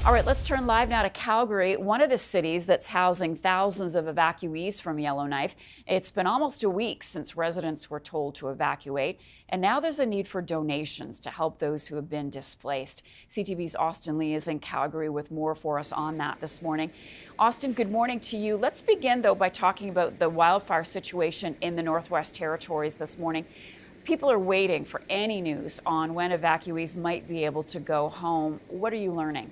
All right, let's turn live now to Calgary, one of the cities that's housing thousands of evacuees from Yellowknife. It's been almost a week since residents were told to evacuate, and now there's a need for donations to help those who have been displaced. CTV's Austin Lee is in Calgary with more for us on that this morning. Austin, good morning to you. Let's begin, though, by talking about the wildfire situation in the Northwest Territories this morning. People are waiting for any news on when evacuees might be able to go home. What are you learning?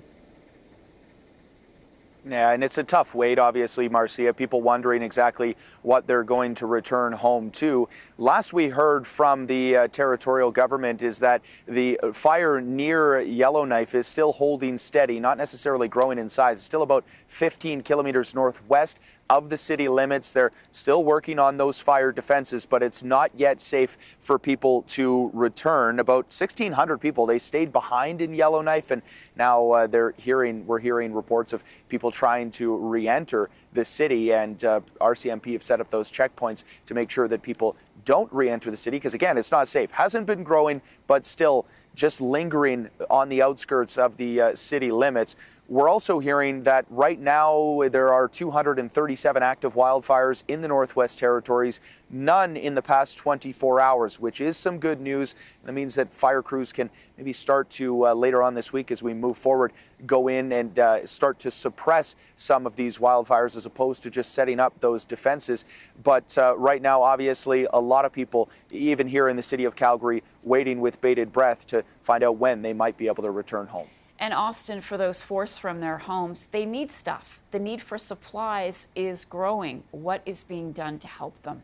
Yeah, and it's a tough wait, obviously, Marcia. People wondering exactly what they're going to return home to. Last we heard from the territorial government is that the fire near Yellowknife is still holding steady, not necessarily growing in size. It's still about 15 kilometers northwest of the city limits. They're still working on those fire defenses, but it's not yet safe for people to return. About 1,600 people, they stayed behind in Yellowknife, and now we're hearing reports of people trying to re-enter the city, and RCMP have set up those checkpoints to make sure that people don't re-enter the city, because again, it's not safe. Hasn't been growing, but still just lingering on the outskirts of the city limits. We're also hearing that right now there are 237 active wildfires in the Northwest Territories, none in the past 24 hours, which is some good news. That means that fire crews can maybe start to, later on this week as we move forward, go in and start to suppress some of these wildfires as opposed to just setting up those defenses. But right now, obviously, a lot of people, even here in the city of Calgary, waiting with bated breath to find out when they might be able to return home. And Austin, for those forced from their homes, they need stuff. The need for supplies is growing. What is being done to help them?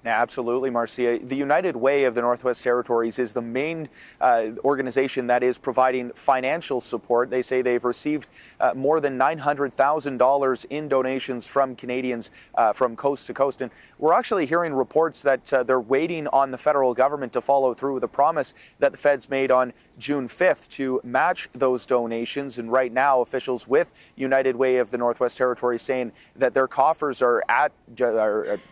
Yeah, absolutely, Marcia. The United Way of the Northwest Territories is the main organization that is providing financial support. They say they've received more than $900,000 in donations from Canadians from coast to coast. And we're actually hearing reports that they're waiting on the federal government to follow through with a promise that the feds made on June 5th to match those donations. And right now, officials with United Way of the Northwest Territories saying that their coffers are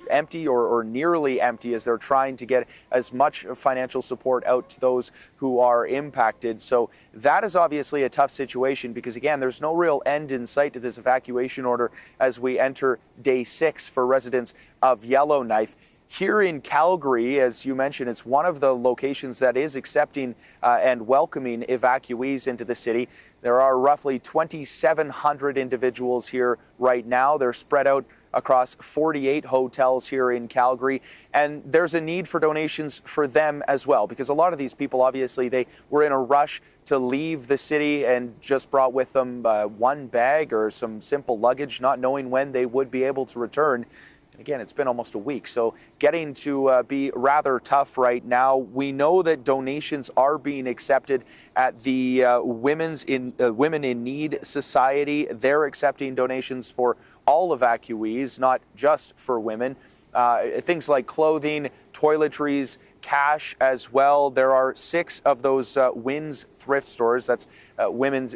empty or nearly empty as they're trying to get as much financial support out to those who are impacted. So that is obviously a tough situation because, again, there's no real end in sight to this evacuation order as we enter day 6 for residents of Yellowknife. Here in Calgary, as you mentioned, it's one of the locations that is accepting and welcoming evacuees into the city. There are roughly 2,700 individuals here right now. They're spread out across 48 hotels here in Calgary, and there's a need for donations for them as well, because a lot of these people, obviously, they were in a rush to leave the city and just brought with them one bag or some simple luggage, not knowing when they would be able to return. Again, it's been almost a week, so getting to be rather tough right now. We know that donations are being accepted at the Women in Need Society. They're accepting donations for all evacuees, not just for women. Things like clothing, toiletries, cash as well. There are 6 of those WINS thrift stores, that's Women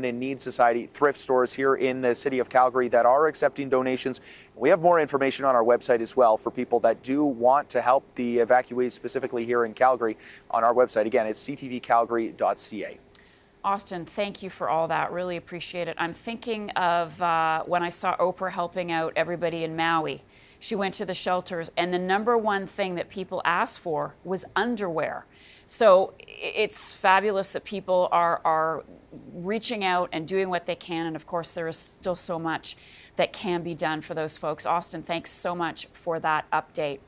in Need Society thrift stores here in the city of Calgary that are accepting donations. We have more information on our website as well for people that do want to help the evacuees, specifically here in Calgary. On our website, again, it's ctvcalgary.ca. Austin, thank you for all that. Really appreciate it. I'm thinking of when I saw Oprah helping out everybody in Maui. She went to the shelters, and the number one thing that people asked for was underwear. So it's fabulous that people are reaching out and doing what they can. And of course, there is still so much that can be done for those folks. Austin, thanks so much for that update.